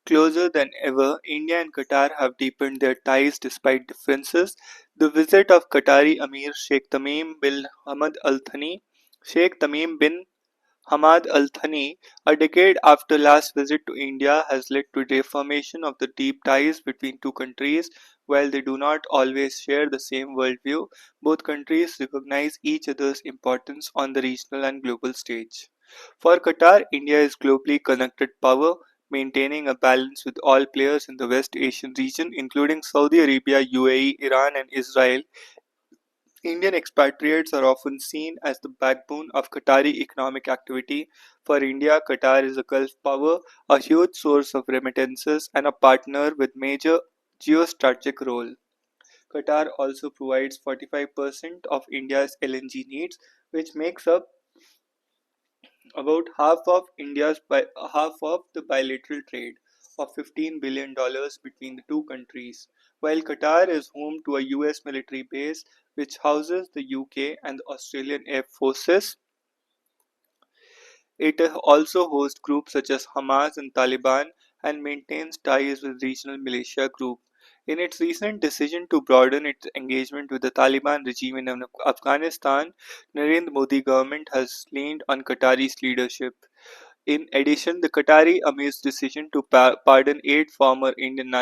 Closer than ever, India and Qatar have deepened their ties despite differences. The visit of Qatari Emir Sheikh Tamim bin Hamad Al Thani, a decade after last visit to India, has led to reaffirmation of the deep ties between two countries. While they do not always share the same worldview, both countries recognize each other's importance on the regional and global stage. For Qatar, India is globally connected power, maintaining a balance with all players in the West Asian region, including Saudi Arabia, UAE, Iran, and Israel. Indian expatriates are often seen as the backbone of Qatari economic activity. For India, Qatar is a Gulf power, a huge source of remittances, and a partner with major geostrategic role. Qatar also provides 45% of India's LNG needs, which makes up about half of the bilateral trade of $15 billion between the two countries. While Qatar is home to a US military base which houses the UK and the Australian Air Forces, it also hosts groups such as Hamas and Taliban and maintains ties with regional militia groups. In its recent decision to broaden its engagement with the Taliban regime in Afghanistan, Narendra Modi government has leaned on Qatari's leadership. In addition, the Qatari Amir's decision to pardon eight former Indian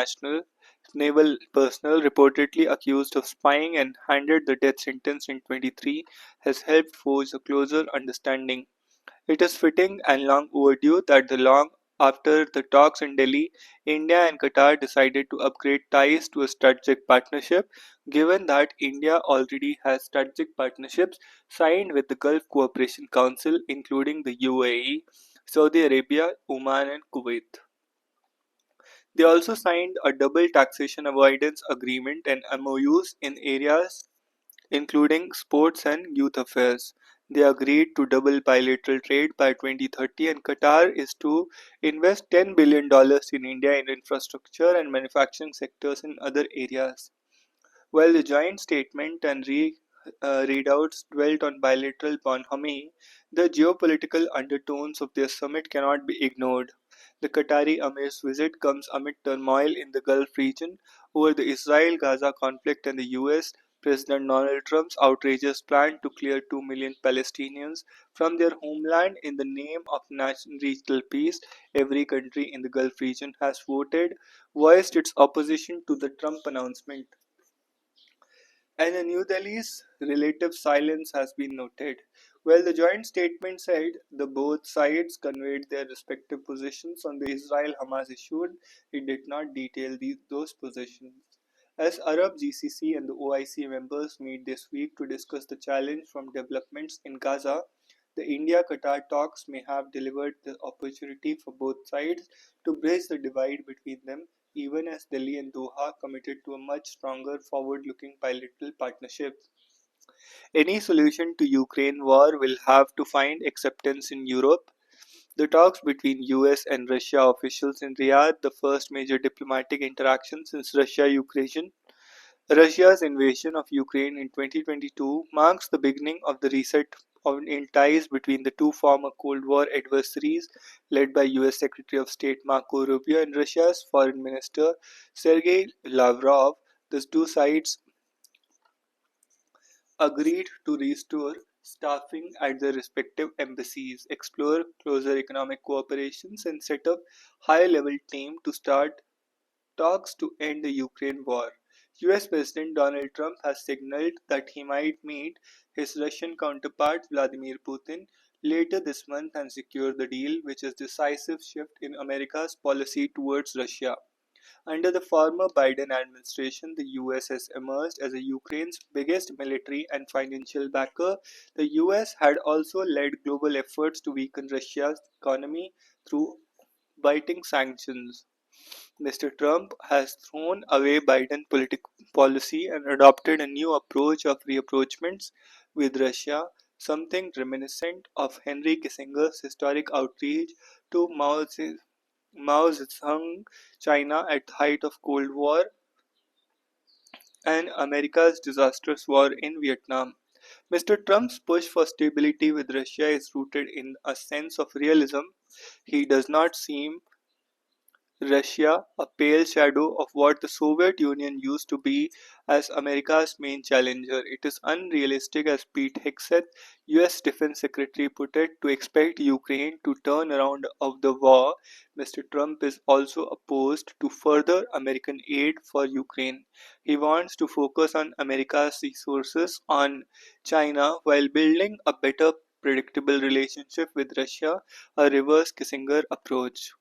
naval personnel reportedly accused of spying and handed the death sentence in 23 has helped forge a closer understanding. It is fitting and long overdue that the long after the talks in Delhi, India and Qatar decided to upgrade ties to a strategic partnership, given that India already has strategic partnerships signed with the Gulf Cooperation Council, including the UAE, Saudi Arabia, Oman, and Kuwait. They also signed a double taxation avoidance agreement and MOUs in areas including sports and youth affairs. They agreed to double bilateral trade by 2030, and Qatar is to invest $10 billion in India in infrastructure and manufacturing sectors in other areas. While the joint statement and readouts dwelt on bilateral bonhomie, the geopolitical undertones of their summit cannot be ignored. The Qatari Amir's visit comes amid turmoil in the Gulf region over the Israel Gaza conflict and the US President Donald Trump's outrageous plan to clear 2 million Palestinians from their homeland in the name of national regional peace. Every country in the Gulf region has voiced its opposition to the Trump announcement. And in New Delhi's relative silence has been noted. Well, the joint statement said the both sides conveyed their respective positions on the Israel-Hamas issue. It did not detail those positions. As Arab GCC and the OIC members meet this week to discuss the challenge from developments in Gaza, the India-Qatar talks may have delivered the opportunity for both sides to bridge the divide between them, even as Delhi and Doha committed to a much stronger forward-looking bilateral partnership. Any solution to Ukraine war will have to find acceptance in Europe. The talks between US and Russia officials in Riyadh, the first major diplomatic interaction since Russia's invasion of Ukraine in 2022, marks the beginning of the reset in ties between the two former Cold War adversaries, led by US Secretary of State Marco Rubio and Russia's Foreign Minister Sergei Lavrov. The two sides agreed to restore staffing at their respective embassies, explore closer economic cooperations, and set up high-level team to start talks to end the Ukraine war. US President Donald Trump has signaled that he might meet his Russian counterpart Vladimir Putin later this month and secure the deal, which is a decisive shift in America's policy towards Russia. Under the former Biden administration, the US has emerged as Ukraine's biggest military and financial backer. The US had also led global efforts to weaken Russia's economy through biting sanctions. Mr. Trump has thrown away Biden policy and adopted a new approach of rapprochements with Russia, something reminiscent of Henry Kissinger's historic outreach to Mao Zedong China at the height of Cold War and America's disastrous war in Vietnam. Mr. Trump's push for stability with Russia is rooted in a sense of realism. He does not seem Russia, a pale shadow of what the Soviet Union used to be as America's main challenger. It is unrealistic, as Pete Hegseth, US Defense Secretary, put it, to expect Ukraine to turn around of the war. Mr. Trump is also opposed to further American aid for Ukraine. He wants to focus on America's resources on China while building a better predictable relationship with Russia, a reverse Kissinger approach.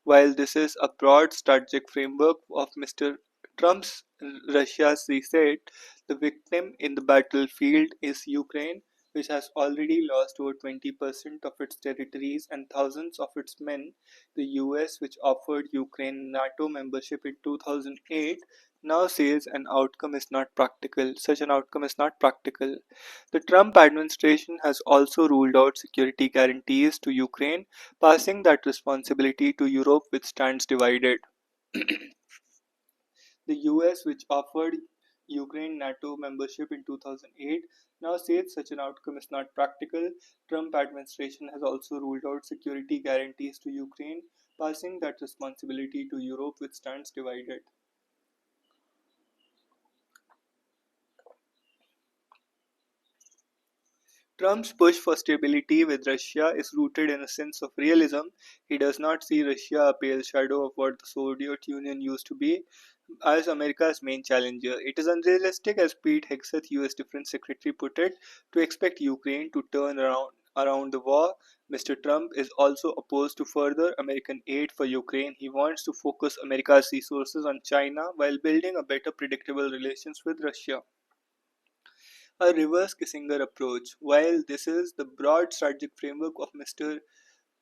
While this is a broad strategic framework of Mr. Trump's Russia's reset, the victim in the battlefield is Ukraine, which has already lost over 20% of its territories and thousands of its men. The US, which offered Ukraine NATO membership in 2008, now says an outcome is not practical. Such an outcome is not practical. The Trump administration has also ruled out security guarantees to Ukraine, passing that responsibility to Europe, which stands divided. The US, which offered Ukraine NATO membership in 2008, now says such an outcome is not practical. Trump administration has also ruled out security guarantees to Ukraine, passing that responsibility to Europe, which stands divided. Trump's push for stability with Russia is rooted in a sense of realism. He does not see Russia, a pale shadow of what the Soviet Union used to be, as America's main challenger. It is unrealistic, as Pete Hegseth, US Defense Secretary, put it, to expect Ukraine to turn around the war. Mr. Trump is also opposed to further American aid for Ukraine. He wants to focus America's resources on China while building a better predictable relations with Russia. A reverse Kissinger approach. While this is the broad strategic framework of Mr.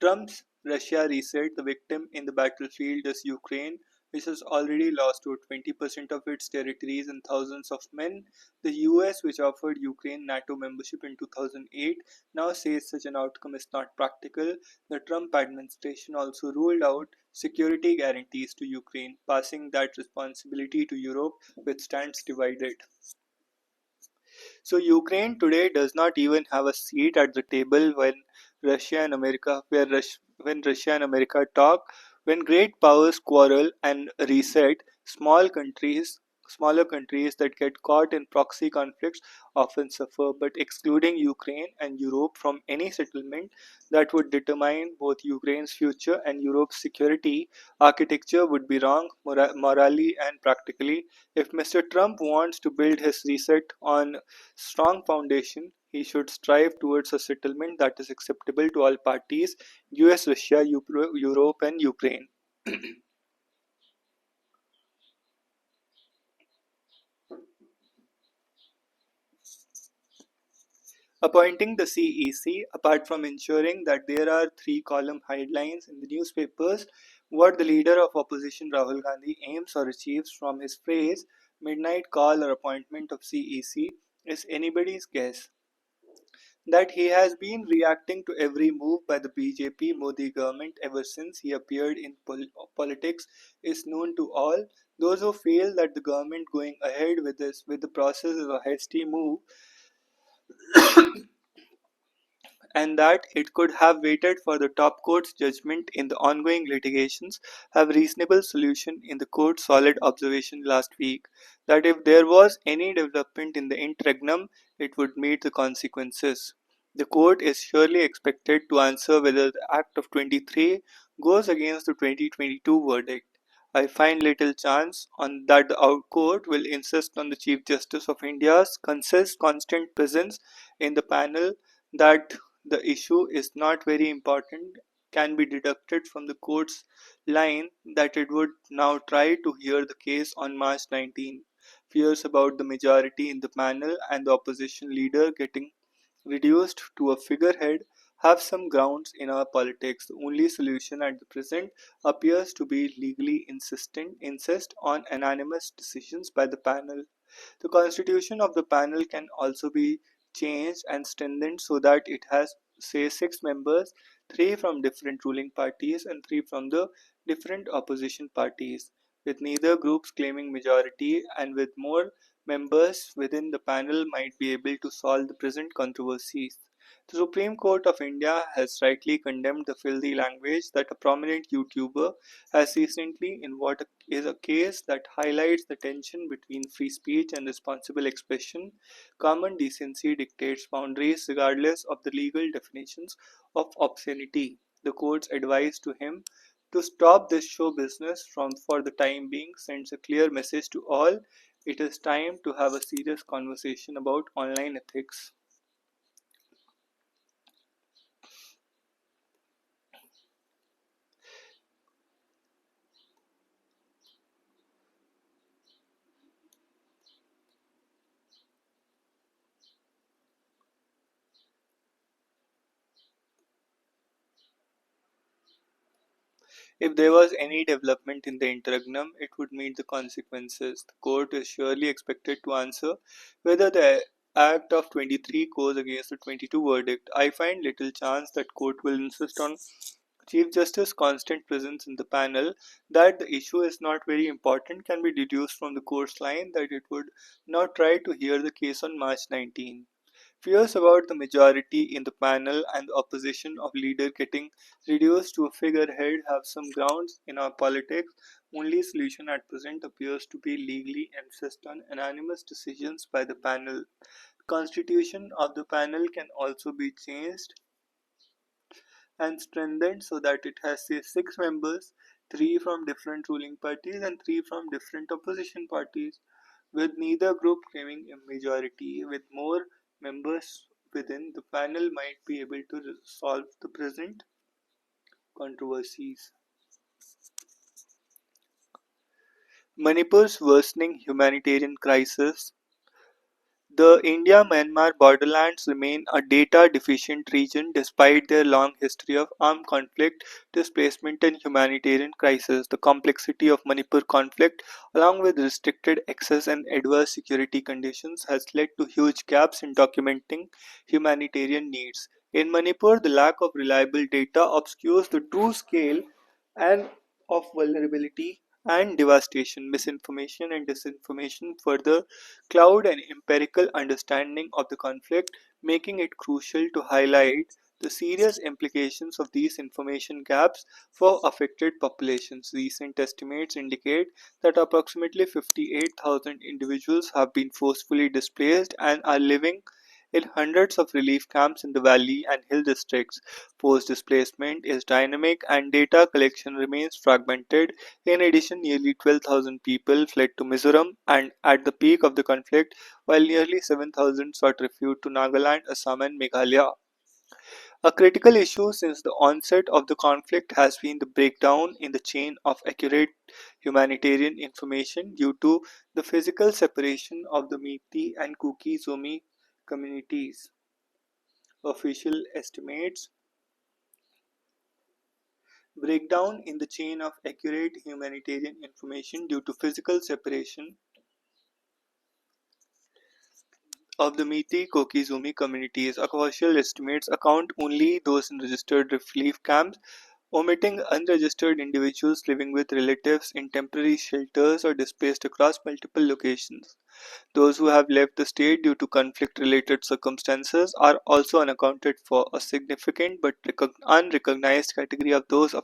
Trump's Russia reset, the victim in the battlefield is Ukraine, which has already lost over 20% of its territories and thousands of men. The US, which offered Ukraine NATO membership in 2008, now says such an outcome is not practical. The Trump administration also ruled out security guarantees to Ukraine, passing that responsibility to Europe, which stands divided. So Ukraine today does not even have a seat at the table when Russia and America where when Russia and America talk. When great powers quarrel and reset, smaller countries that get caught in proxy conflicts often suffer, but excluding Ukraine and Europe from any settlement that would determine both Ukraine's future and Europe's security architecture would be wrong morally and practically. If Mr. Trump wants to build his reset on strong foundation, he should strive towards a settlement that is acceptable to all parties: US, Russia, Europe, and Ukraine. Appointing the CEC, apart from ensuring that there are three column headlines in the newspapers, what the leader of opposition Rahul Gandhi aims or achieves from his phrase midnight call or appointment of CEC is anybody's guess. That he has been reacting to every move by the BJP Modi government ever since he appeared in politics is known to all. Those who feel that the government going ahead with the process is a hasty move and that it could have waited for the top court's judgment in the ongoing litigations have reasonable solution in the court's solid observation last week that if there was any development in the interregnum it would meet the consequences. The court is surely expected to answer whether the Act of 23 goes against the 2022 verdict. I find little chance on that the court will insist on the Chief Justice of India's constant presence in the panel, that the issue is not very important can be deducted from the court's line that it would now try to hear the case on March 19. Fears about the majority in the panel and the opposition leader getting reduced to a figurehead have some grounds in our politics. The only solution at the present appears to be legally insist on unanimous decisions by the panel. The constitution of the panel can also be changed and strengthened so that it has, say, six members, three from different ruling parties and three from the different opposition parties, with neither groups claiming majority, and with more members within the panel might be able to solve the present controversies. The Supreme Court of India has rightly condemned the filthy language that a prominent YouTuber has recently in what is a case that highlights the tension between free speech and responsible expression. Common decency dictates boundaries regardless of the legal definitions of obscenity. The court's advice to him to stop this show business from for the time being sends a clear message to all. It is time to have a serious conversation about online ethics. If there was any development in the interregnum, it would meet the consequences. The court is surely expected to answer whether the Act of 23 goes against the 22 verdict. I find little chance that court will insist on Chief Justice's constant presence in the panel. That the issue is not very important can be deduced from the court's line that it would not try to hear the case on March 19. Fears about the majority in the panel and the opposition of leader getting reduced to a figurehead have some grounds in our politics. Only solution at present appears to be legally insist on unanimous decisions by the panel. The constitution of the panel can also be changed and strengthened so that it has say six members, three from different ruling parties and three from different opposition parties, with neither group claiming a majority. With more members within, the panel might be able to solve the present controversies. Manipur's worsening humanitarian crisis. The India-Myanmar borderlands remain a data-deficient region despite their long history of armed conflict, displacement and humanitarian crisis. The complexity of Manipur conflict, along with restricted access and adverse security conditions, has led to huge gaps in documenting humanitarian needs. In Manipur, the lack of reliable data obscures the true scale and of vulnerability and devastation. Misinformation and disinformation further cloud an empirical understanding of the conflict, making it crucial to highlight the serious implications of these information gaps for affected populations. Recent estimates indicate that approximately 58,000 individuals have been forcefully displaced and are living in hundreds of relief camps in the valley and hill districts. Post displacement is dynamic and data collection remains fragmented. In addition, nearly 12,000 people fled to Mizoram and at the peak of the conflict, while nearly 7,000 sought refuge to Nagaland, Assam, and Meghalaya. A critical issue since the onset of the conflict has been the breakdown in the chain of accurate humanitarian information due to the physical separation of the Meitei and Kuki-Zomi communities. Official estimates breakdown in the chain of accurate humanitarian information due to physical separation of the Meitei Koki-Zumi communities. Official estimates account only those in registered relief camps, omitting unregistered individuals living with relatives in temporary shelters or displaced across multiple locations. Those who have left the state due to conflict-related circumstances are also unaccounted for. A significant but unrecognized category of those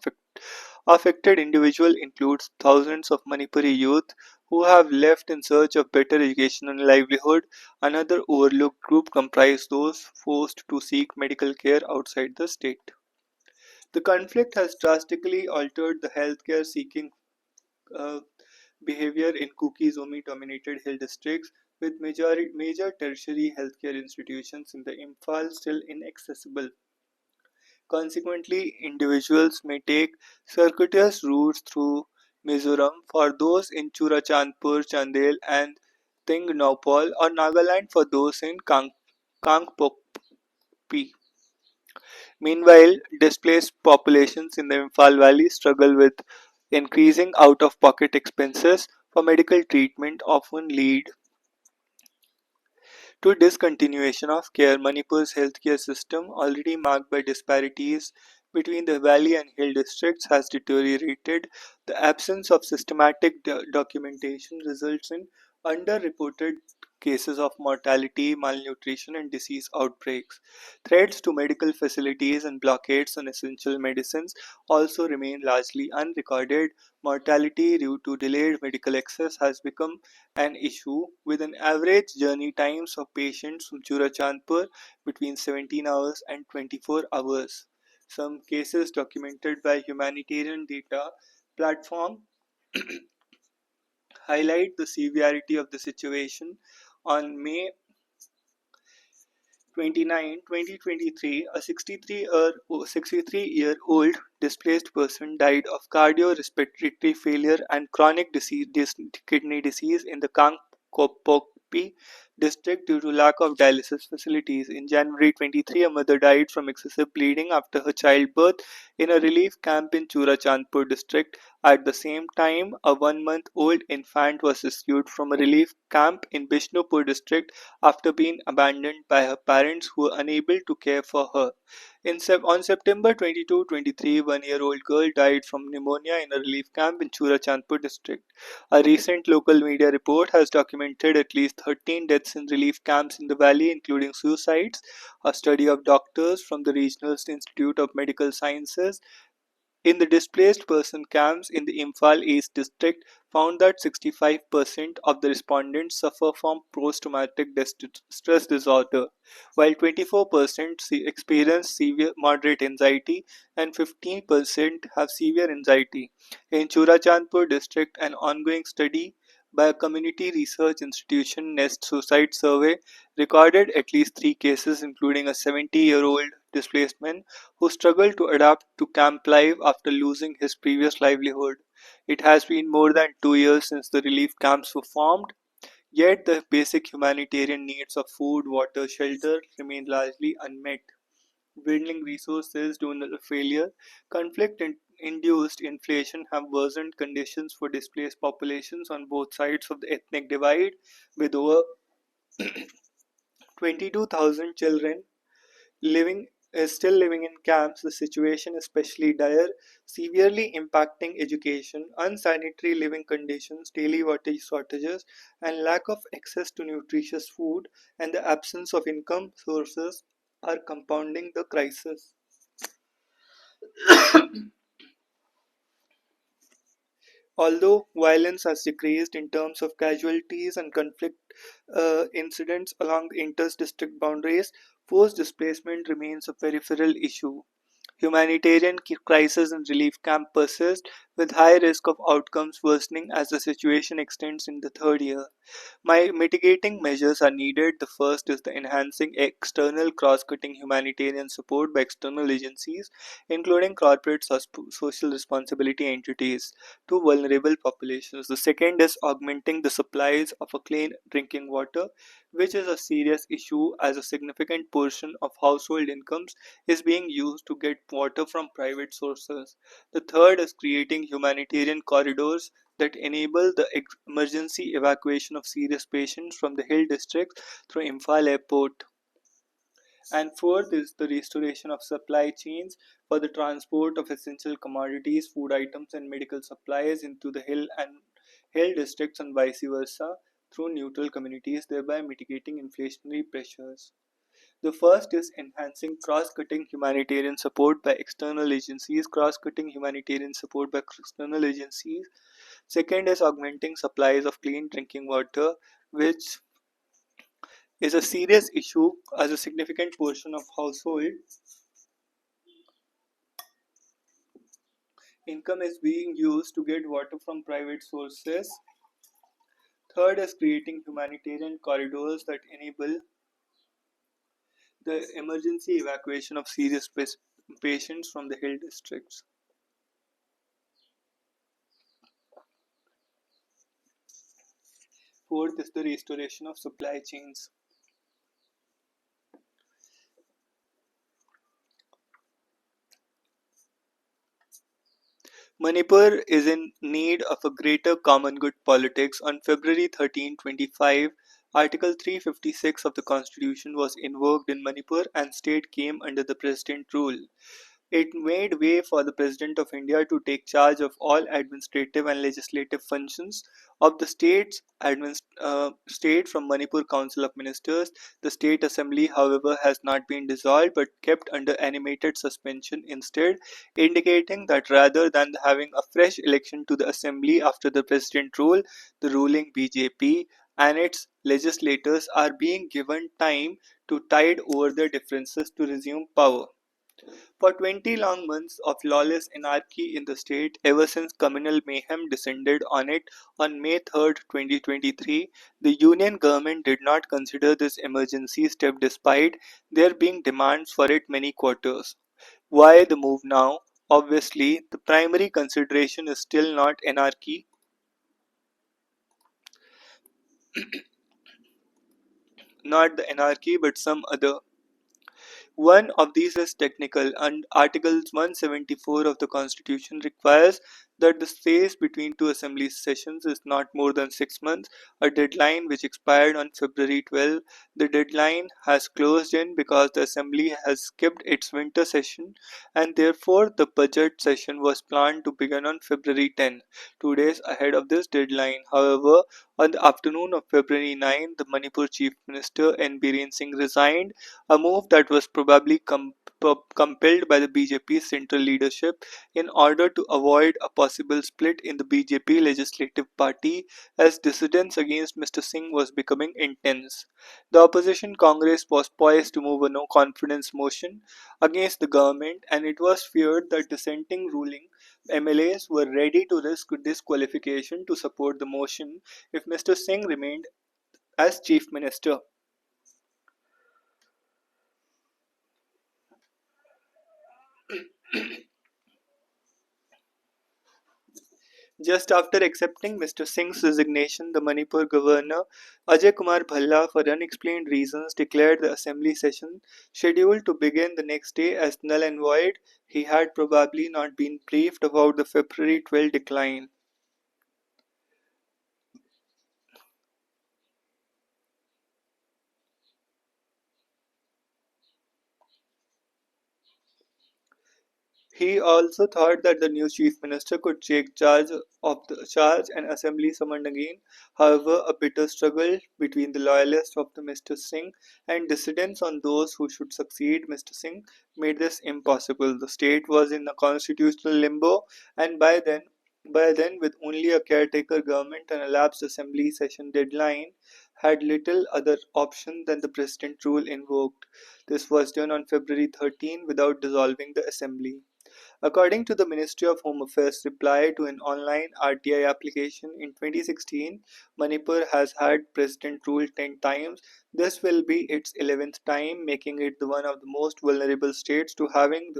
affected individuals includes thousands of Manipuri youth who have left in search of better education and livelihood. Another overlooked group comprises those forced to seek medical care outside the state. The conflict has drastically altered the healthcare seeking uh, behavior in Kuki-Zomi dominated hill districts, with major tertiary healthcare institutions in the Imphal still inaccessible. Consequently, individuals may take circuitous routes through Mizoram for those in Churachandpur, Chandel, and Tingnaupal, or Nagaland for those in Kangpokpi. Meanwhile, displaced populations in the Imphal Valley struggle with increasing out-of-pocket expenses for medical treatment, often lead to discontinuation of care. Manipur's healthcare system, already marked by disparities between the valley and hill districts, has deteriorated. The absence of systematic documentation results in underreported cases of mortality, malnutrition, and disease outbreaks. Threats to medical facilities and blockades on essential medicines also remain largely unrecorded. Mortality due to delayed medical access has become an issue, with an average journey times of patients from Churachandpur between 17 hours and 24 hours. Some cases documented by humanitarian data platform highlight the severity of the situation. On May 29, 2023, a 63-year-old displaced person died of cardiorespiratory failure and chronic kidney disease in the Kangpokpi district due to lack of dialysis facilities. In January 23, a mother died from excessive bleeding after her childbirth in a relief camp in Churachandpur district. At the same time, a 1-month-old infant was rescued from a relief camp in Bishnupur district after being abandoned by her parents who were unable to care for her. On September 22, 23, 1-year-old girl died from pneumonia in a relief camp in Churachandpur district. A recent local media report has documented at least 13 deaths in relief camps in the valley, including suicides. A study of doctors from the Regional Institute of Medical Sciences in the displaced person camps in the Imphal East district found that 65% of the respondents suffer from post-traumatic stress disorder, while 24% experience severe moderate anxiety and 15% have severe anxiety. In Churachandpur district, an ongoing study by a community research institution, Nest Suicide Survey, recorded at least 3 cases, including a 70-year-old displaced man who struggled to adapt to camp life after losing his previous livelihood. It has been more than 2 years since the relief camps were formed, yet the basic humanitarian needs of food, water, shelter remain largely unmet. Dwindling resources due to failure, conflict and induced inflation have worsened conditions for displaced populations on both sides of the ethnic divide, with over 22,000 children living still living in camps. The situation is especially dire, severely impacting education. Unsanitary living conditions, daily water shortages, and lack of access to nutritious food, and the absence of income sources are compounding the crisis. Although violence has decreased in terms of casualties and conflict incidents along the inter-district boundaries, forced displacement remains a peripheral issue. Humanitarian crisis and relief camp persist, with high risk of outcomes worsening as the situation extends in the third year. My mitigating measures are needed. The first is the enhancing external cross-cutting humanitarian support by external agencies, including corporate social responsibility entities, to vulnerable populations. The second is augmenting the supplies of a clean drinking water, which is a serious issue as a significant portion of household incomes is being used to get water from private sources. The third is creating humanitarian corridors that enable the emergency evacuation of serious patients from the hill districts through Imphal Airport. And fourth is the restoration of supply chains for the transport of essential commodities, food items, and medical supplies into the hill districts and vice versa through neutral communities, thereby mitigating inflationary pressures. The first is enhancing cross-cutting humanitarian support by external agencies. Cross-cutting humanitarian support by external agencies. Second is augmenting supplies of clean drinking water, which is a serious issue as a significant portion of household income is being used to get water from private sources. Third is creating humanitarian corridors that enable the emergency evacuation of serious patients from the hill districts. Fourth is the restoration of supply chains. Manipur is in need of a greater common good politics. On February 13, 25, Article 356 of the Constitution was invoked in Manipur and state came under the president rule. It made way for the President of India to take charge of all administrative and legislative functions of the state from Manipur Council of Ministers. The State Assembly, however, has not been dissolved but kept under animated suspension instead, indicating that rather than having a fresh election to the Assembly after the President rule, the ruling BJP and its legislators are being given time to tide over their differences to resume power. For 20 long months of lawless anarchy in the state, ever since communal mayhem descended on it on May 3, 2023, the union government did not consider this emergency step despite there being demands for it many quarters. Why the move now? Obviously, the primary consideration is still not the anarchy, but some other. One of these is technical, and Article 174 of the Constitution requires that the space between two assembly sessions is not more than 6 months, a deadline which expired on February 12. The deadline has closed in because the assembly has skipped its winter session, and therefore the budget session was planned to begin on February 10, 2 days ahead of this deadline. However, on the afternoon of February 9, the Manipur Chief Minister N. Biren Singh resigned, a move that was probably compelled by the BJP's central leadership in order to avoid a possible split in the BJP legislative party as dissidence against Mr. Singh was becoming intense. The opposition Congress was poised to move a no confidence motion against the government, and it was feared that dissenting ruling MLAs were ready to risk disqualification to support the motion if Mr. Singh remained as chief minister. Just after accepting Mr. Singh's resignation, the Manipur governor Ajay Kumar Bhalla, for unexplained reasons, declared the assembly session scheduled to begin the next day as null and void. He had probably not been briefed about the February 12 decline. He also thought that the new chief minister could take charge and assembly summoned again. However, a bitter struggle between the loyalists of the Mr. Singh and dissidents on those who should succeed Mr. Singh made this impossible. The state was in a constitutional limbo, and by then, with only a caretaker government and a lapsed assembly session deadline, had little other option than the president rule invoked. This was done on February 13 without dissolving the assembly. According to the Ministry of Home Affairs' reply to an online RTI application in 2016, Manipur has had president rule 10 times. This will be its 11th time, making it the one of the most vulnerable states to having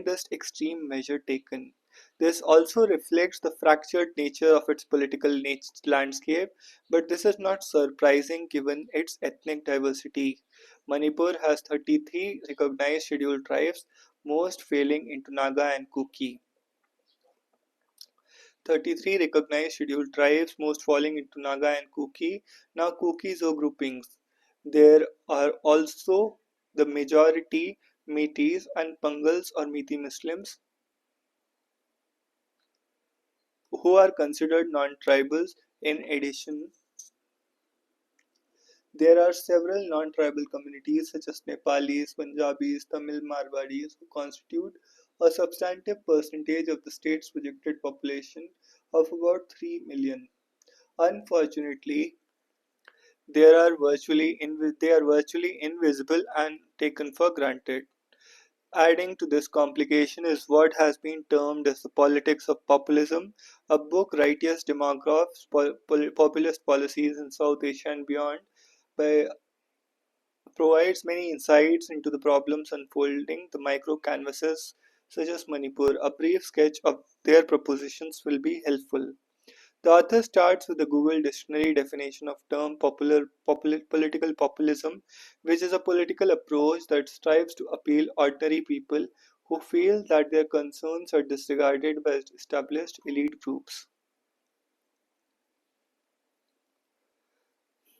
this extreme measure taken. This also reflects the fractured nature of its political landscape, but this is not surprising given its ethnic diversity. Manipur has 33 recognized scheduled tribes, most falling into Naga and Kuki. 33 recognized scheduled tribes, most falling into Naga and Kuki. Now, Kukis or groupings. There are also the majority Metis and Pangals or Methi Muslims who are considered non-tribals. In addition, there are several non-tribal communities such as Nepalis, Punjabis, Tamil Marwadis who constitute a substantive percentage of the state's projected population of about 3 million. Unfortunately, they are virtually invisible and taken for granted. Adding to this complication is what has been termed as the politics of populism, a book Righteous Demographs, Populist Policies in South Asia and Beyond by provides many insights into the problems unfolding the micro canvases such as Manipur. A brief sketch of their propositions will be helpful. The author starts with the Google Dictionary definition of term political populism, which is a political approach that strives to appeal ordinary people who feel that their concerns are disregarded by established elite groups.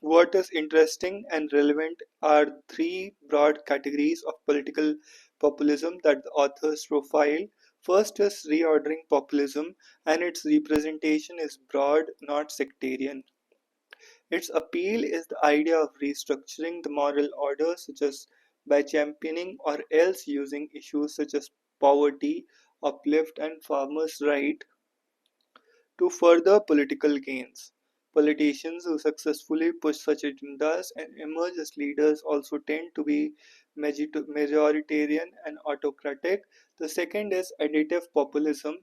What is interesting and relevant are three broad categories of political populism that the authors profile. First is reordering populism, and its representation is broad, not sectarian. Its appeal is the idea of restructuring the moral order, such as by championing or else using issues such as poverty, uplift, and farmers' right to further political gains. Politicians who successfully push such agendas and emerge as leaders also tend to be majoritarian and autocratic. The second is additive populism,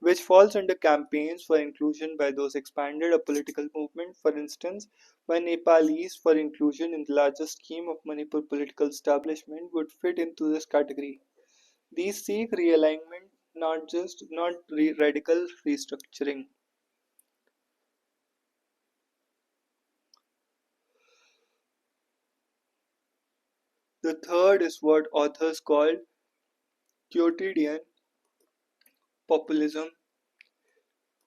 which falls under campaigns for inclusion by those expanded a political movement. For instance, by Nepalis for inclusion in the larger scheme of Manipur political establishment would fit into this category. These seek realignment, not radical restructuring. The third is what authors called quotidian populism.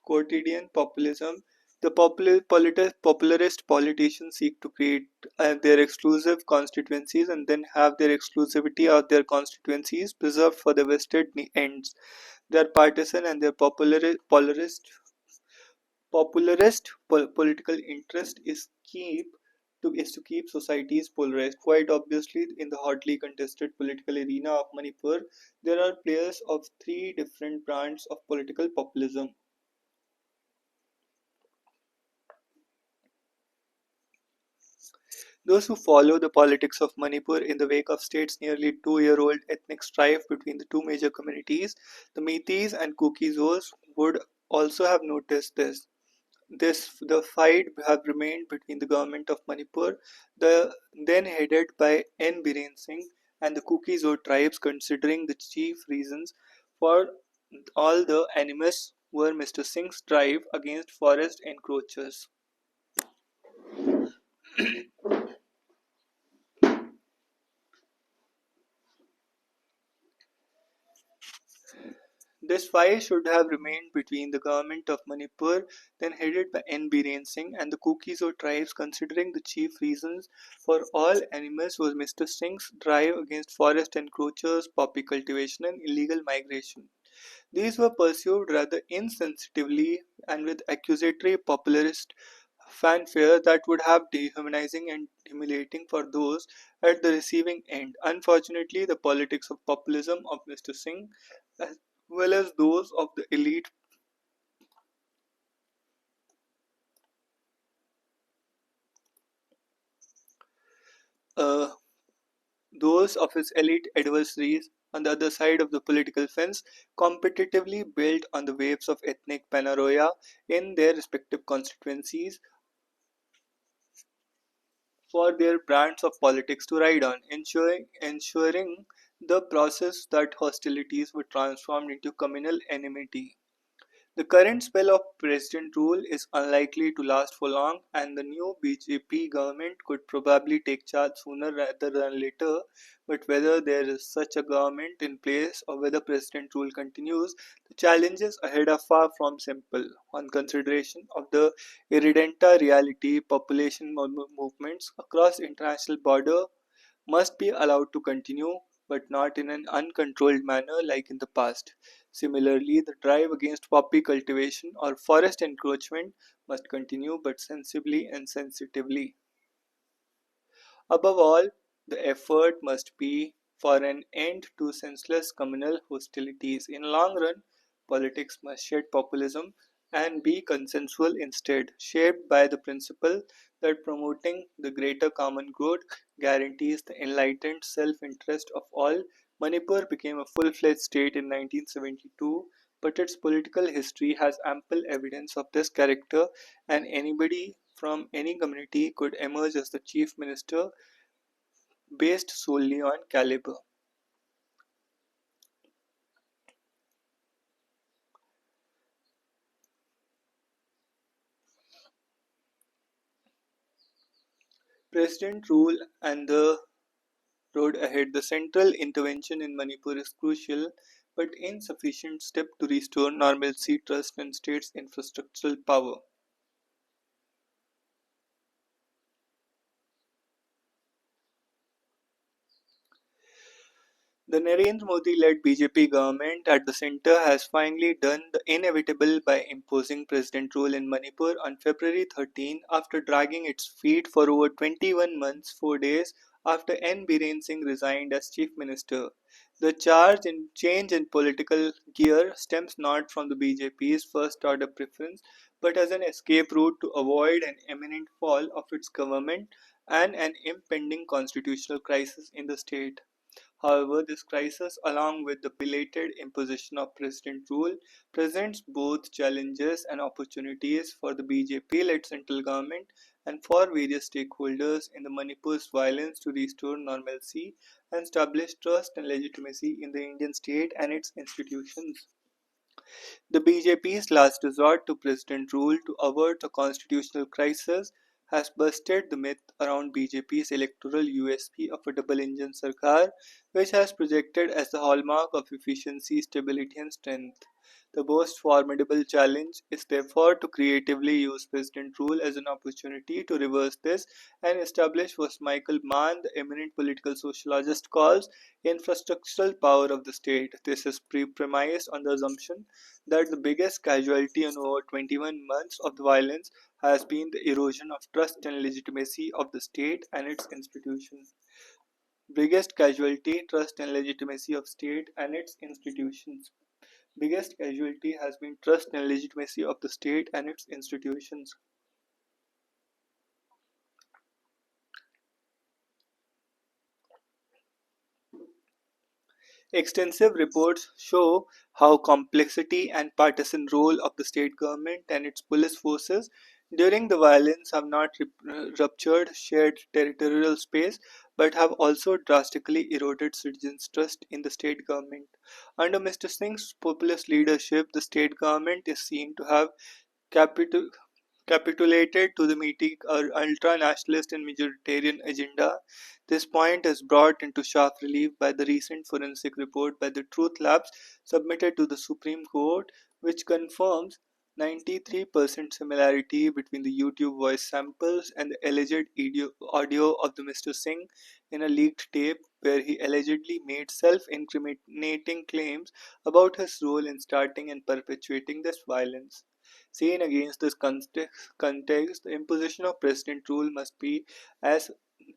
Quotidian populism. The popularist politicians seek to create their exclusive constituencies and then have their exclusivity of their constituencies preserved for their vested ends. Their partisan and their political interest is to keep societies polarized. Quite obviously, in the hotly contested political arena of Manipur, there are players of three different brands of political populism. Those who follow the politics of Manipur in the wake of state's nearly 2-year-old ethnic strife between the two major communities, the Meiteis and Kukizos, would also have noticed this. The fight have remained between the government of Manipur, the then headed by N. Biren Singh, and the Kuki-Zo tribes, considering the chief reasons for all the animus were Mr. Singh's drive against forest encroachers. This fight should have remained between the government of Manipur, then headed by N. Biren Singh, and the Kuki-Zo tribes, considering the chief reasons for all animus was Mr. Singh's drive against forest encroachers, poppy cultivation, and illegal migration. These were pursued rather insensitively and with accusatory popularist fanfare that would have dehumanizing and humiliating for those at the receiving end. Unfortunately, the politics of populism of Mr. Singh, as well as those of the elite, uh, those of his elite adversaries on the other side of the political fence, competitively built on the waves of ethnic paranoia in their respective constituencies for their brands of politics to ride on, ensuring the process that hostilities were transformed into communal enmity. The current spell of president rule is unlikely to last for long, and the new BJP government could probably take charge sooner rather than later. But whether there is such a government in place or whether president rule continues, the challenges ahead are far from simple. On consideration of the irredenta reality, population movements across international border must be allowed to continue, but not in an uncontrolled manner like in the past. Similarly, the drive against poppy cultivation or forest encroachment must continue, but sensibly and sensitively. Above all, the effort must be for an end to senseless communal hostilities. In long run, politics must shed populism and be consensual instead, shaped by the principle that promoting the greater common good guarantees the enlightened self-interest of all. Manipur became a full-fledged state in 1972, but its political history has ample evidence of this character, and anybody from any community could emerge as the chief minister based solely on caliber. President rule and the road ahead. The central intervention in Manipur is crucial but insufficient step to restore normalcy, trust, and state's infrastructural power. The Narendra Modi-led BJP government at the center has finally done the inevitable by imposing president rule in Manipur on February 13 after dragging its feet for over 21 months, 4 days after N. Biren Singh resigned as chief minister. The change in political gear stems not from the BJP's first order preference but as an escape route to avoid an imminent fall of its government and an impending constitutional crisis in the state. However, this crisis, along with the belated imposition of president rule, presents both challenges and opportunities for the BJP-led central government and for various stakeholders in the Manipur's violence to restore normalcy and establish trust and legitimacy in the Indian state and its institutions. The BJP's last resort to president rule to avert a constitutional crisis has busted the myth around BJP's electoral USP of a double engine sarkar, which has projected as the hallmark of efficiency, stability, and strength. The most formidable challenge is therefore to creatively use president rule as an opportunity to reverse this and establish what Michael Mann, the eminent political sociologist, calls infrastructural power of the state. This is premised on the assumption that the biggest casualty in over 21 months of the violence has been the erosion of trust and legitimacy of the state and its institutions. Biggest casualty, trust and legitimacy of state and its institutions. Biggest casualty has been trust and legitimacy of the state and its institutions. Extensive reports show how complexity and partisan role of the state government and its police forces during the violence have not ruptured shared territorial space but have also drastically eroded citizens' trust in the state government. Under Mr. Singh's populist leadership, the state government is seen to have capital capitulated to the meeting ultra-nationalist and majoritarian agenda. This point is brought into sharp relief by the recent forensic report by the Truth Labs submitted to the Supreme Court, which confirms 93% similarity between the YouTube voice samples and the alleged audio of the Mr. Singh in a leaked tape where he allegedly made self-incriminating claims about his role in starting and perpetuating this violence. Seen against this context, the imposition of president rule must be as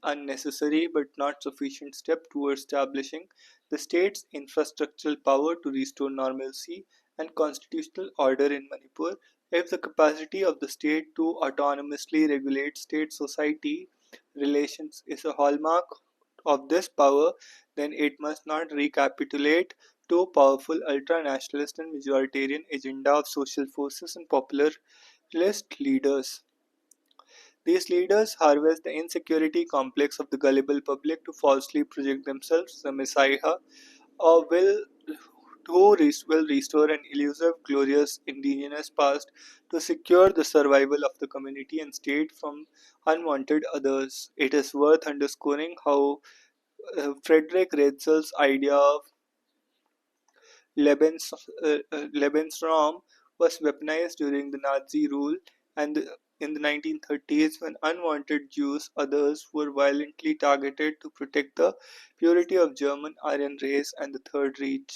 unnecessary but not sufficient step towards establishing the state's infrastructural power to restore normalcy and constitutional order in Manipur. If the capacity of the state to autonomously regulate state society relations is a hallmark of this power, then it must not recapitulate to powerful ultra-nationalist and majoritarian agenda of social forces and popularist leaders. These leaders harvest the insecurity complex of the gullible public to falsely project themselves as a messiah or will restore an elusive, glorious indigenous past to secure the survival of the community and state from unwanted others. It is worth underscoring how Frederick Redsel's idea of Lebens, Lebensraum was weaponized during the Nazi rule and in the 1930s when unwanted Jews others were violently targeted to protect the purity of German Aryan race and the Third Reich.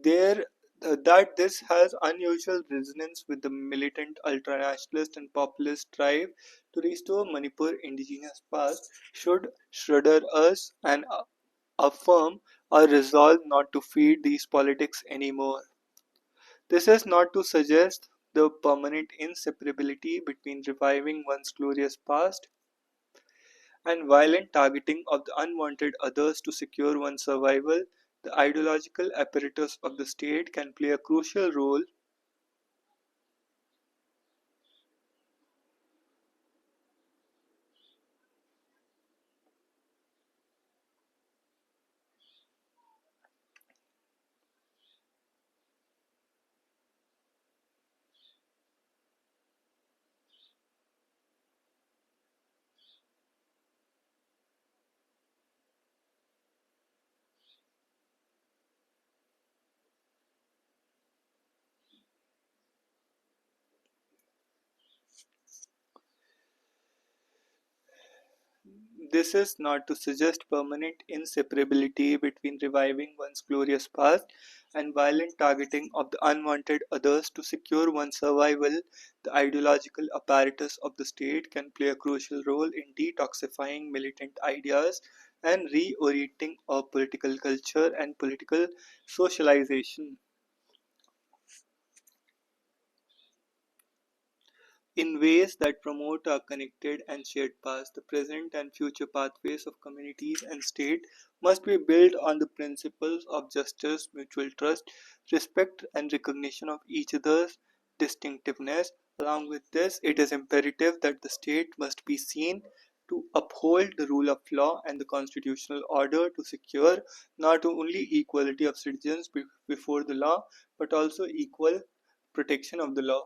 There, that this has unusual resonance with the militant ultranationalist and populist drive to restore Manipur indigenous past should shudder us and affirm our resolve not to feed these politics anymore. This is not to suggest the permanent inseparability between reviving one's glorious past and violent targeting of the unwanted others to secure one's survival. The ideological apparatus of the state can play a crucial role This is not to suggest permanent inseparability between reviving one's glorious past and violent targeting of the unwanted others to secure one's survival. The ideological apparatus of the state can play a crucial role in detoxifying militant ideas and reorienting our political culture and political socialization in ways that promote our connected and shared past. The present and future pathways of communities and state must be built on the principles of justice, mutual trust, respect, and recognition of each other's distinctiveness. Along with this, it is imperative that the state must be seen to uphold the rule of law and the constitutional order to secure not only equality of citizens before the law but also equal protection of the law.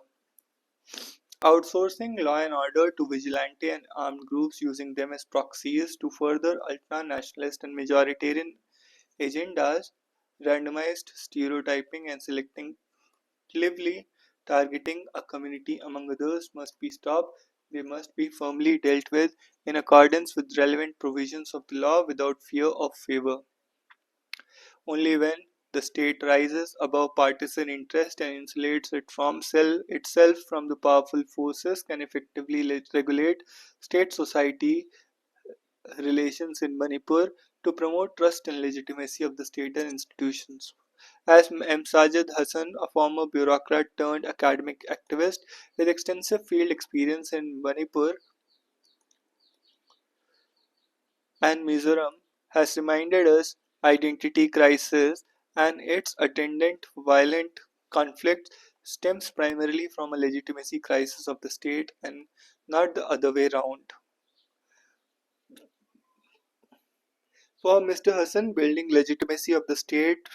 Outsourcing law and order to vigilante and armed groups using them as proxies to further ultra-nationalist and majoritarian agendas, randomized stereotyping and selectively targeting a community among others must be stopped. They must be firmly dealt with in accordance with relevant provisions of the law without fear of favor. Only when the state rises above partisan interest and insulates itself from the powerful forces can effectively regulate state-society relations in Manipur to promote trust and legitimacy of the state and institutions. As M. Sajid Hassan, a former bureaucrat turned academic activist with extensive field experience in Manipur and Mizoram, has reminded us, identity crisis and its attendant violent conflict stems primarily from a legitimacy crisis of the state and not the other way round. For Mr. Hassan, building legitimacy of the state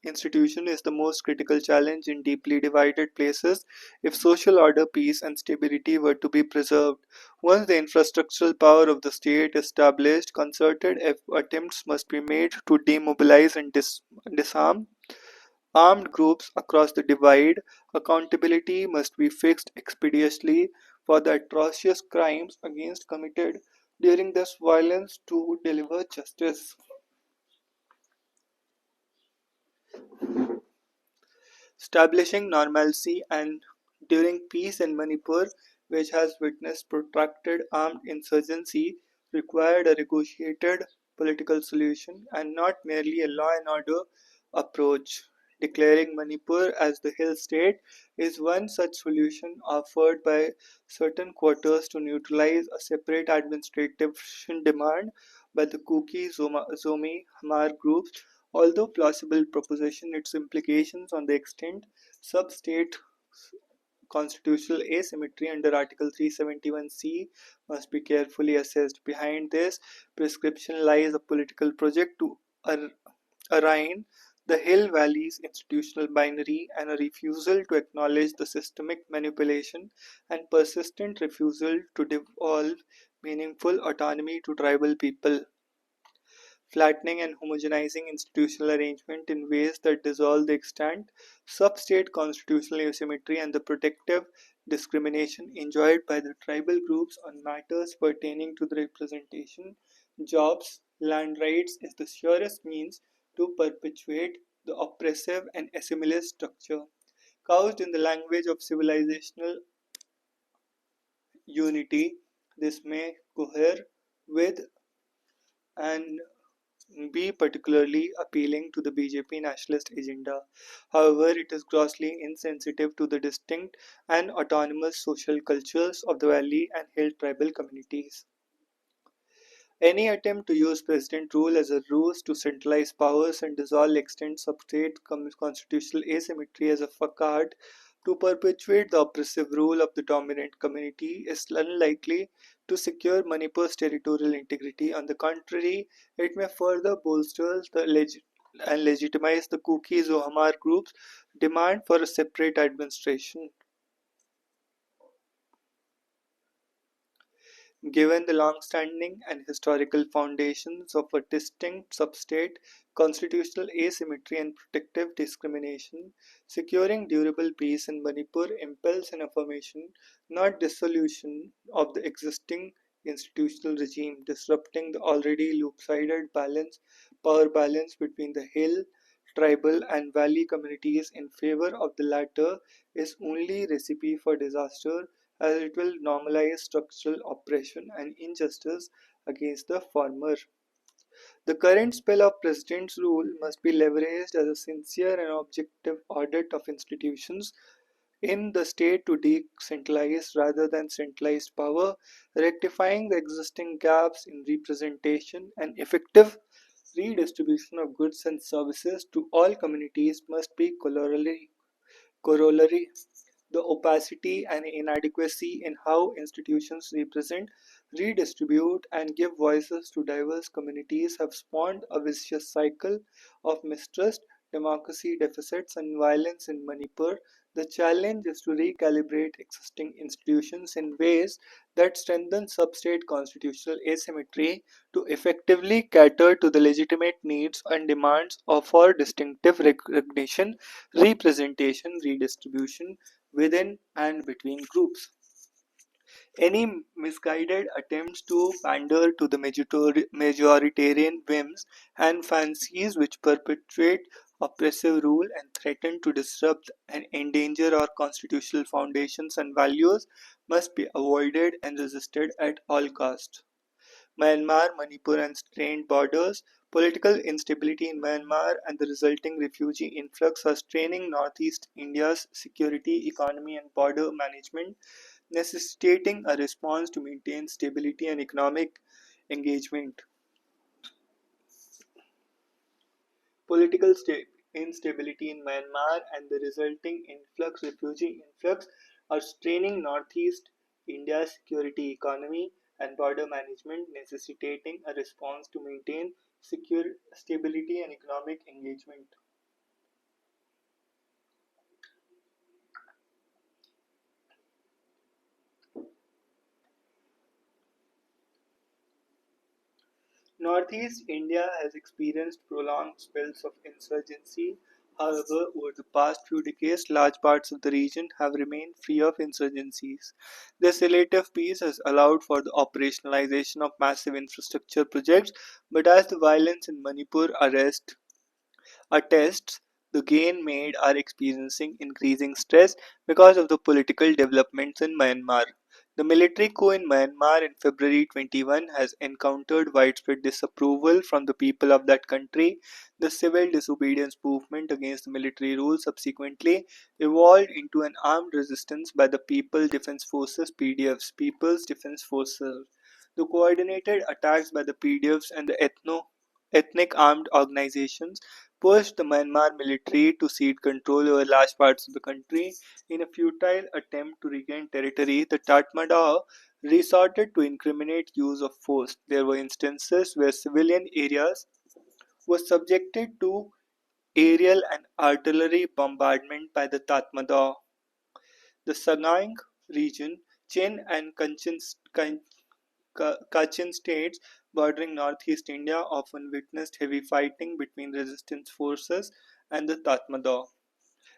institution is the most critical challenge in deeply divided places if social order, peace, and stability were to be preserved. Once the infrastructural power of the state is established, concerted attempts must be made to demobilize and disarm armed groups across the divide. Accountability must be fixed expeditiously for the atrocious crimes against committed during this violence to deliver justice. Establishing normalcy and during peace in Manipur, which has witnessed protracted armed insurgency, required a negotiated political solution and not merely a law and order approach. Declaring Manipur as the hill state is one such solution offered by certain quarters to neutralize a separate administrative demand by the Kuki Zomi Hamar groups. Although plausible proposition, its implications on the extent sub-state constitutional asymmetry under Article 371C must be carefully assessed. Behind this prescription lies a political project to arraign the Hill Valley's institutional binary and a refusal to acknowledge the systemic manipulation and persistent refusal to devolve meaningful autonomy to tribal people. Flattening and homogenizing institutional arrangement in ways that dissolve the extant sub-state constitutional asymmetry and the protective discrimination enjoyed by the tribal groups on matters pertaining to the representation, jobs, land rights is the surest means to perpetuate the oppressive and assimilate structure. Couched in the language of civilizational unity, this may cohere with and be particularly appealing to the BJP nationalist agenda. However, it is grossly insensitive to the distinct and autonomous social cultures of the valley and hill tribal communities. Any attempt to use president rule as a ruse to centralize powers and dissolve extent sub-state constitutional asymmetry as a facade to perpetuate the oppressive rule of the dominant community is unlikely to secure Manipur's territorial integrity. On the contrary, it may further bolster and legitimize the Kuki Zohamar group's demand for a separate administration. Given the long-standing and historical foundations of a distinct substate, constitutional asymmetry and protective discrimination, securing durable peace in Manipur impels an affirmation, not dissolution, of the existing institutional regime, disrupting the already lopsided power balance between the hill, tribal, and valley communities in favor of the latter is only recipe for disaster as it will normalize structural oppression and injustice against the former. The current spell of President's rule must be leveraged as a sincere and objective audit of institutions in the state to decentralize rather than centralized power, rectifying the existing gaps in representation and effective redistribution of goods and services to all communities must be corollary. The opacity and inadequacy in how institutions represent, redistribute, and give voices to diverse communities have spawned a vicious cycle of mistrust, democracy deficits, and violence in Manipur. The challenge is to recalibrate existing institutions in ways that strengthen substate constitutional asymmetry to effectively cater to the legitimate needs and demands of for distinctive recognition, representation, redistribution, within and between groups. Any misguided attempts to pander to the majoritarian whims and fancies which perpetuate oppressive rule and threaten to disrupt and endanger our constitutional foundations and values must be avoided and resisted at all costs. Myanmar, Manipur, and strained borders, political instability in Myanmar, and the resulting refugee influx are straining Northeast India's security, economy, and border management, necessitating a response to maintain stability and economic engagement. Political instability in Myanmar and the resulting refugee influx, are straining Northeast India's security, economy, and border management, necessitating a response to maintain secure stability and economic engagement. Northeast India has experienced prolonged spells of insurgency. However, over the past few decades, large parts of the region have remained free of insurgencies. This relative peace has allowed for the operationalization of massive infrastructure projects, but as the violence in Manipur attests, the gain made are experiencing increasing stress because of the political developments in Myanmar. The military coup in Myanmar in February 21 has encountered widespread disapproval from the people of that country. The civil disobedience movement against the military rule subsequently evolved into an armed resistance by the People Defense Forces (PDFs). People's Defense Forces. The coordinated attacks by the PDFs and the ethnic armed organizations pushed the Myanmar military to cede control over large parts of the country. In a futile attempt to regain territory, the Tatmadaw resorted to incriminate use of force. There were instances where civilian areas were subjected to aerial and artillery bombardment by the Tatmadaw. The Sagaing region, Chin and Kachin states bordering northeast India often witnessed heavy fighting between resistance forces and the Tatmadaw.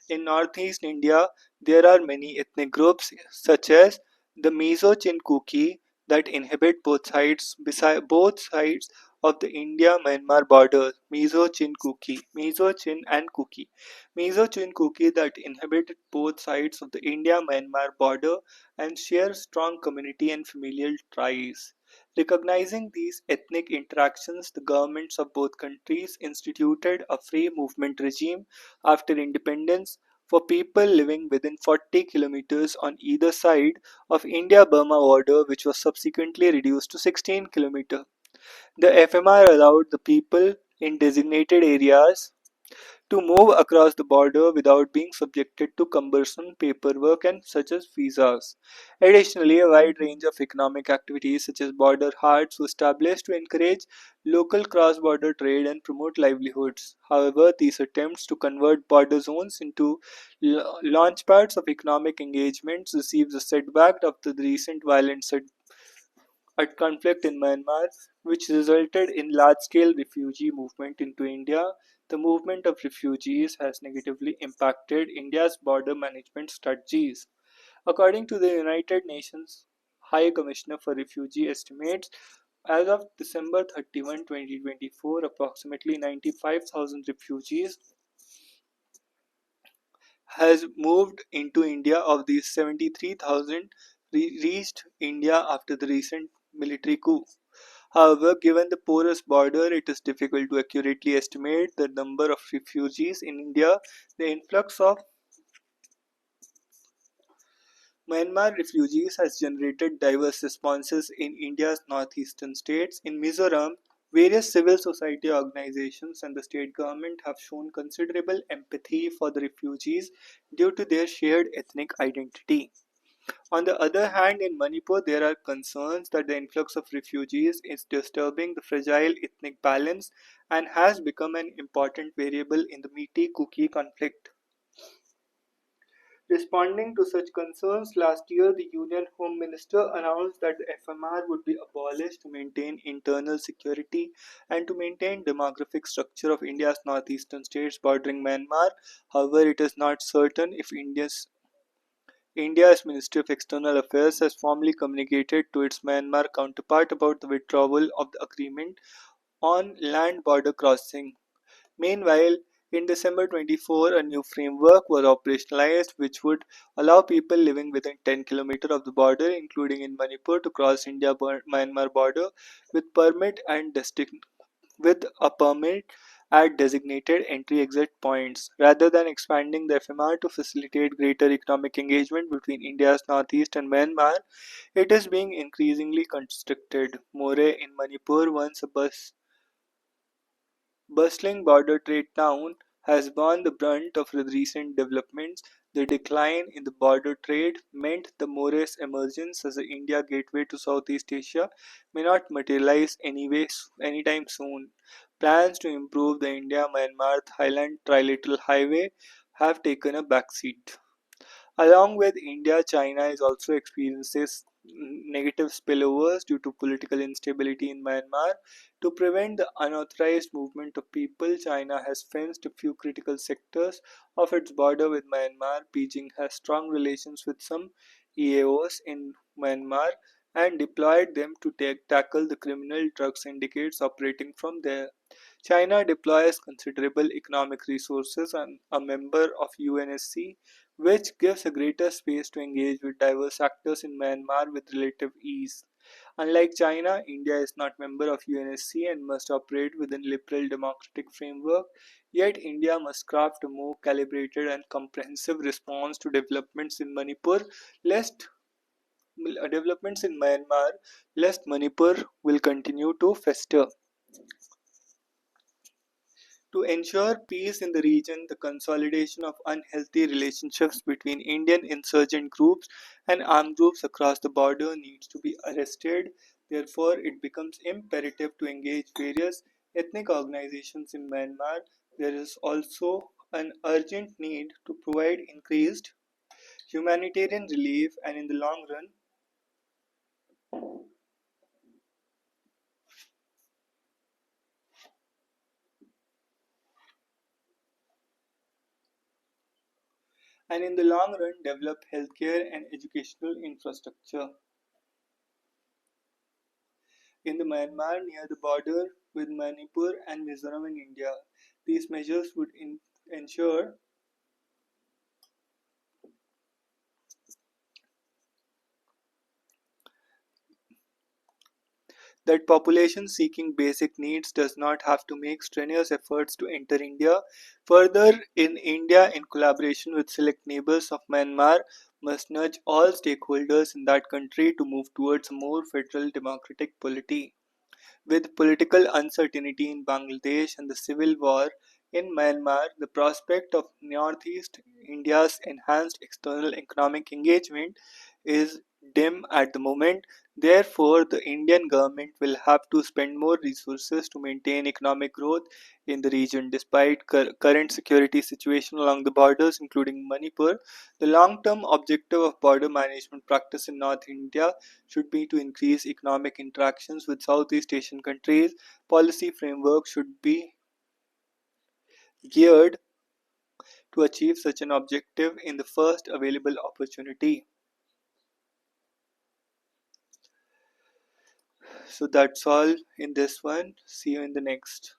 In northeast India, there are many ethnic groups such as the Mizo-Chin Kuki that inhabit both sides of the India-Myanmar border. Mizo-Chin Kuki, Mizo-Chin and Kuki, Mizo-Chin Kuki that inhabit both sides of the India-Myanmar border and share strong community and familial ties. Recognizing these ethnic interactions, the governments of both countries instituted a free movement regime after independence for people living within 40 kilometers on either side of India-Burma border, which was subsequently reduced to 16 kilometers. The FMR allowed the people in designated areas to move across the border without being subjected to cumbersome paperwork and such as visas. Additionally, a wide range of economic activities such as border cards were established to encourage local cross-border trade and promote livelihoods. However, these attempts to convert border zones into launchpads of economic engagements received the setback of the recent violent a conflict in Myanmar, which resulted in large-scale refugee movement into India. The movement of refugees has negatively impacted India's border management strategies. According to the United Nations High Commissioner for Refugee estimates, as of December 31, 2024, approximately 95,000 refugees has moved into India. Of these, 73,000 reached India after the recent military coup. However, given the porous border, it is difficult to accurately estimate the number of refugees in India. The influx of Myanmar refugees has generated diverse responses in India's northeastern states. In Mizoram, various civil society organizations and the state government have shown considerable empathy for the refugees due to their shared ethnic identity. On the other hand, in Manipur, there are concerns that the influx of refugees is disturbing the fragile ethnic balance and has become an important variable in the Meitei-Kuki conflict. Responding to such concerns, last year the Union Home Minister announced that the FMR would be abolished to maintain internal security and to maintain demographic structure of India's northeastern states bordering Myanmar. However, it is not certain if India's Ministry of External Affairs has formally communicated to its Myanmar counterpart about the withdrawal of the agreement on land border crossing. Meanwhile, in December 24, a new framework was operationalized which would allow people living within 10 kilometers of the border, including in Manipur, to cross India-Myanmar border with permit and with a permit at designated entry-exit points. Rather than expanding the FMR to facilitate greater economic engagement between India's northeast and Myanmar, it is being increasingly constricted. Moreh in Manipur, once a bustling border trade town, has borne the brunt of the recent developments. The decline in the border trade meant the Moreh's emergence as the India gateway to Southeast Asia may not materialize anytime soon. Plans to improve the India-Myanmar-Thailand trilateral highway have taken a backseat. Along with India, China is also experiences negative spillovers due to political instability in Myanmar. To prevent the unauthorized movement of people, China has fenced a few critical sectors of its border with Myanmar. Beijing has strong relations with some EAOs in Myanmar and deployed them to tackle the criminal drug syndicates operating from there. China deploys considerable economic resources and a member of UNSC, which gives a greater space to engage with diverse actors in Myanmar with relative ease. Unlike China, India is not member of UNSC and must operate within liberal democratic framework. Yet India must craft a more calibrated and comprehensive response to developments in lest developments in Myanmar, lest Manipur will continue to fester. To ensure peace in the region, the consolidation of unhealthy relationships between Indian insurgent groups and armed groups across the border needs to be arrested. Therefore, it becomes imperative to engage various ethnic organizations in Myanmar. There is also an urgent need to provide increased humanitarian relief and in the long run develop healthcare and educational infrastructure. In the Myanmar near the border with Manipur and Mizoram in India. These measures would ensure that population seeking basic needs does not have to make strenuous efforts to enter India. Further, in India, in collaboration with select neighbors of Myanmar, must nudge all stakeholders in that country to move towards a more federal democratic polity. With political uncertainty in Bangladesh and the civil war in Myanmar, the prospect of Northeast India's enhanced external economic engagement is dim at the moment. Therefore, the Indian government will have to spend more resources to maintain economic growth in the region. Despite current security situation along the borders, including Manipur, the long-term objective of border management practice in North India should be to increase economic interactions with Southeast Asian countries. Policy framework should be geared to achieve such an objective in the first available opportunity. So that's all in this one. See you in the next.